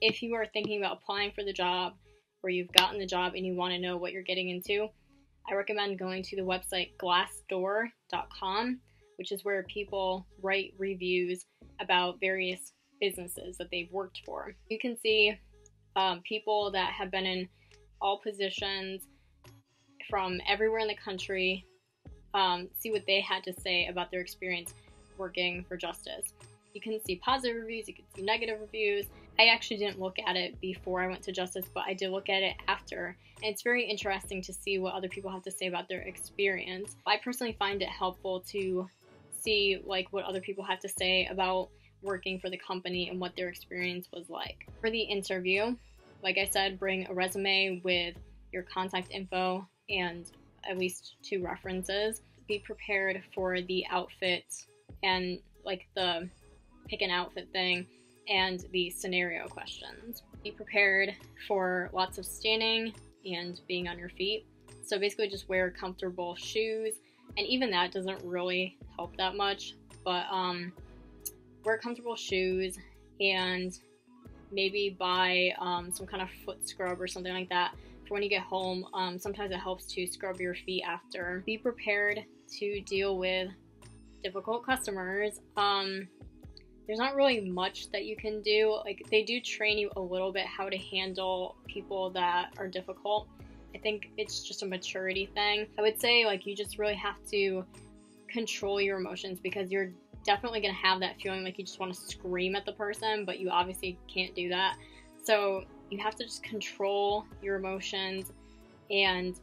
if you are thinking about applying for the job or you've gotten the job and you want to know what you're getting into, I recommend going to the website glassdoor.com, which is where people write reviews about various businesses that they've worked for. You can see people that have been in all positions from everywhere in the country, see what they had to say about their experience working for Justice. You can see positive reviews, you can see negative reviews. I actually didn't look at it before I went to Justice, but I did look at it after. And it's very interesting to see what other people have to say about their experience. I personally find it helpful to see like what other people have to say about working for the company and what their experience was like. For the interview, like I said, bring a resume with your contact info and at least 2 references. Be prepared for the outfit and like the pick an outfit thing and the scenario questions. Be prepared for lots of standing and being on your feet. So basically just wear comfortable shoes, and even that doesn't really help that much, but wear comfortable shoes and maybe buy some kind of foot scrub or something like that for when you get home. Sometimes it helps to scrub your feet after. Be prepared to deal with difficult customers. There's not really much that you can do. Like, they do train you a little bit how to handle people that are difficult. I think it's just a maturity thing. I would say like you just really have to control your emotions, because you're definitely gonna have that feeling like you just want to scream at the person, but you obviously can't do that. So you have to just control your emotions and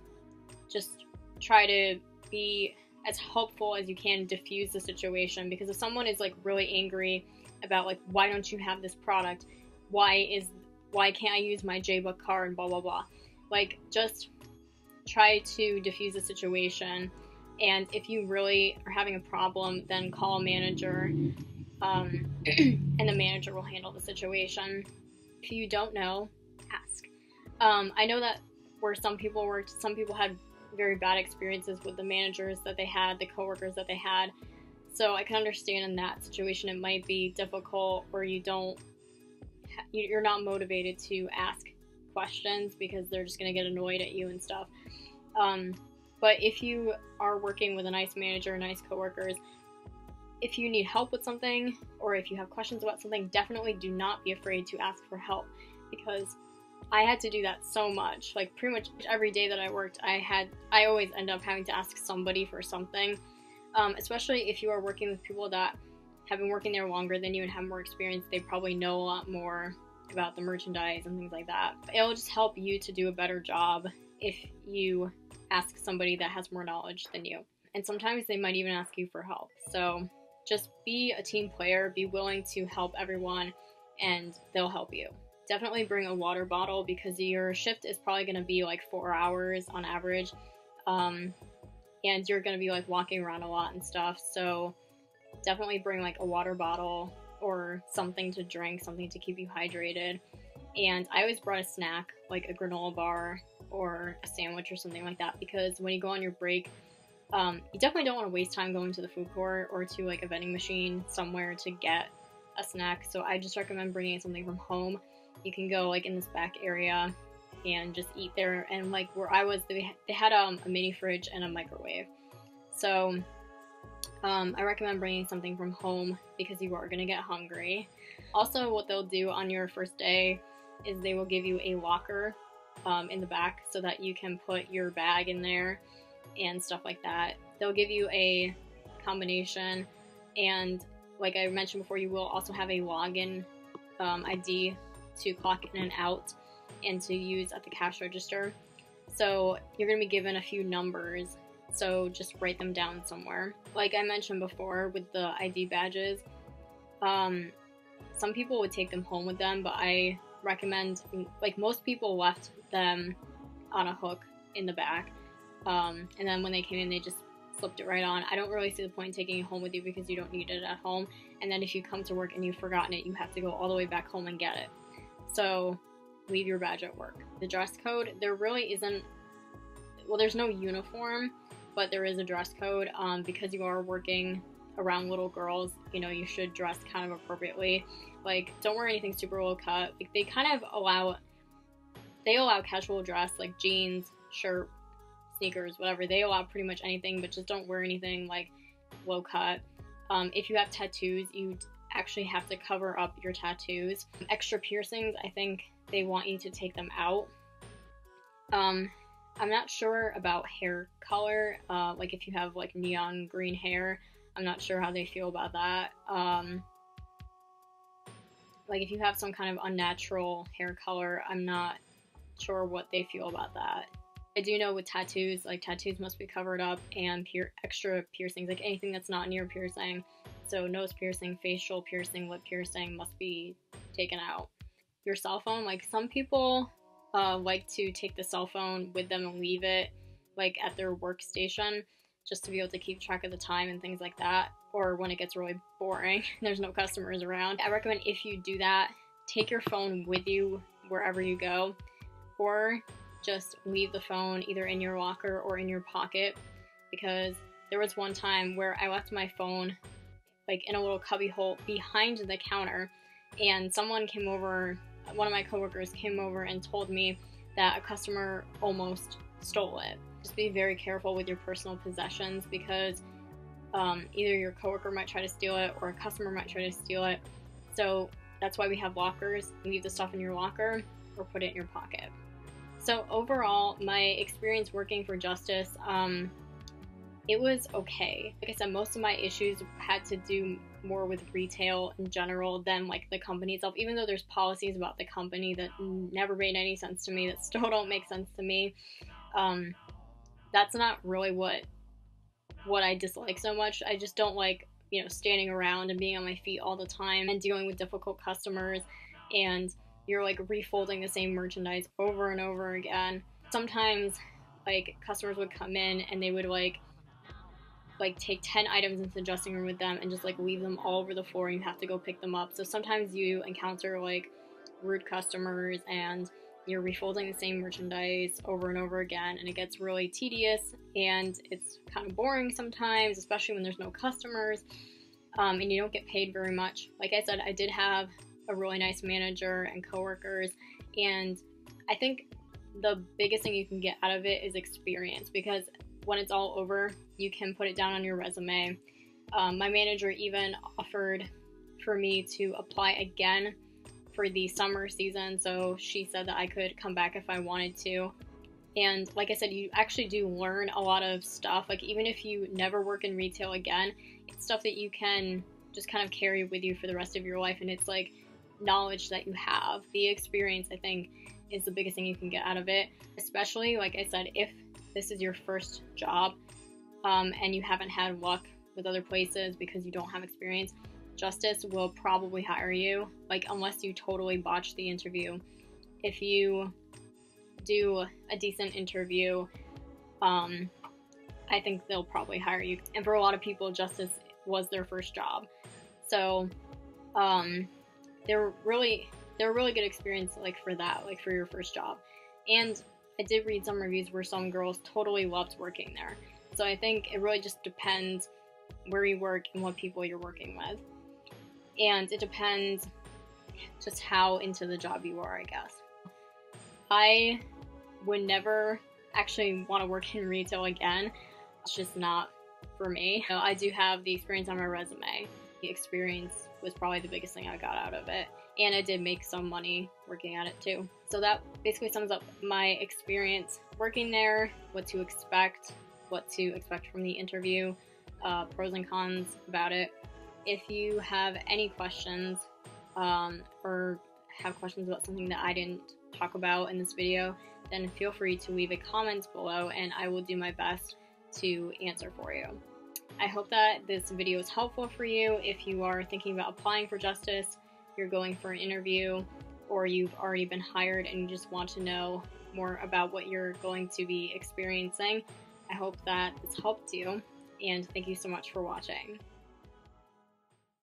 just try to be as helpful as you can, diffuse the situation. Because if someone is like really angry about like, why don't you have this product, why can't I use my JBook card, blah blah blah, like just try to diffuse the situation. And if you really are having a problem, then call a manager, and the manager will handle the situation. If you don't know, ask. I know that where some people worked, some people had very bad experiences with the managers that they had, the coworkers that they had. So I can understand in that situation it might be difficult, or you're not motivated to ask questions because they're just going to get annoyed at you and stuff. But if you are working with a nice manager, nice coworkers, if you need help with something or if you have questions about something, definitely do not be afraid to ask for help, because I had to do that so much. Like pretty much every day that I worked, I always end up having to ask somebody for something, especially if you are working with people that have been working there longer than you and have more experience. They probably know a lot more about the merchandise and things like that. It'll just help you to do a better job if you ask somebody that has more knowledge than you. And sometimes they might even ask you for help. So just be a team player, be willing to help everyone, and they'll help you. Definitely bring a water bottle, because your shift is probably going to be like 4 hours on average. And you're going to be like walking around a lot and stuff. So definitely bring like a water bottle or something to drink, something to keep you hydrated. And I always brought a snack, like a granola bar or a sandwich or something like that, because when you go on your break, you definitely don't want to waste time going to the food court or to like a vending machine somewhere to get a snack. So I just recommend bringing something from home. You can go like in this back area and just eat there. And like where I was, they had a mini fridge and a microwave. So I recommend bringing something from home because you are going to get hungry. Also, what they'll do on your first day is they will give you a locker in the back so that you can put your bag in there and stuff like that. They'll give you a combination, and like I mentioned before, you will also have a login ID to clock in and out and to use at the cash register. So you're going to be given a few numbers, so just write them down somewhere. Like I mentioned before with the ID badges, some people would take them home with them, but I recommend, like most people left them on a hook in the back, and then when they came in they just slipped it right on. I don't really see the point in taking it home with you because you don't need it at home, and then if you come to work and you've forgotten it, you have to go all the way back home and get it. So leave your badge at work. The dress code, there really isn't, well, there's no uniform, but there is a dress code because you are working around little girls, you know, you should dress kind of appropriately. Like, don't wear anything super low cut. Like, they kind of allow casual dress, like jeans, shirt, sneakers, whatever. They allow pretty much anything, but just don't wear anything like low cut. If you have tattoos, you actually have to cover up your tattoos. Extra piercings, I think they want you to take them out. I'm not sure about hair color. Like if you have like neon green hair, I'm not sure how they feel about that. Like if you have some kind of unnatural hair color, I'm not sure what they feel about that. I do know with tattoos, like tattoos must be covered up, and extra piercings, like anything that's not near piercing. So nose piercing, facial piercing, lip piercing must be taken out. Your cell phone, like some people like to take the cell phone with them and leave it like at their workstation just to be able to keep track of the time and things like that, or when it gets really boring, there's no customers around. I recommend if you do that, take your phone with you wherever you go, or just leave the phone either in your locker or in your pocket, because there was one time where I left my phone like in a little cubby hole behind the counter, and someone came over, one of my coworkers came over and told me that a customer almost stole it. Just be very careful with your personal possessions, because either your coworker might try to steal it or a customer might try to steal it. So that's why we have lockers. Leave the stuff in your locker or put it in your pocket. So overall, my experience working for Justice, it was okay. Like I said, most of my issues had to do more with retail in general than like the company itself, even though there's policies about the company that never made any sense to me, that still don't make sense to me. That's not really what I dislike so much. I just don't like, you know, standing around and being on my feet all the time and dealing with difficult customers, and you're like refolding the same merchandise over and over again. Sometimes like customers would come in and they would like take 10 items into the dressing room with them and just like leave them all over the floor, and you have to go pick them up. So sometimes you encounter like rude customers and you're refolding the same merchandise over and over again, and it gets really tedious and it's kind of boring sometimes, especially when there's no customers, and you don't get paid very much. Like I said, I did have a really nice manager and coworkers, and I think the biggest thing you can get out of it is experience, because when it's all over, you can put it down on your resume. My manager even offered for me to apply again for the summer season, so she said that I could come back if I wanted to. And like I said, you actually do learn a lot of stuff. Like even if you never work in retail again, it's stuff that you can just kind of carry with you for the rest of your life, and it's like knowledge that you have. The experience, I think, is the biggest thing you can get out of it, especially like I said, if this is your first job and you haven't had luck with other places because you don't have experience. Justice will probably hire you, like unless you totally botch the interview. If you do a decent interview, I think they'll probably hire you. And for a lot of people, Justice was their first job, so they're really good experience, like for that, like for your first job. And I did read some reviews where some girls totally loved working there. So I think it really just depends where you work and what people you're working with. And it depends just how into the job you are, I guess. I would never actually want to work in retail again. It's just not for me. So I do have the experience on my resume. The experience was probably the biggest thing I got out of it. And I did make some money working at it too. So that basically sums up my experience working there, what to expect from the interview, pros and cons about it. If you have any questions or have questions about something that I didn't talk about in this video, then feel free to leave a comment below and I will do my best to answer for you. I hope that this video is helpful for you if you are thinking about applying for Justice, you're going for an interview, or you've already been hired and you just want to know more about what you're going to be experiencing. I hope that this helped you, and thank you so much for watching.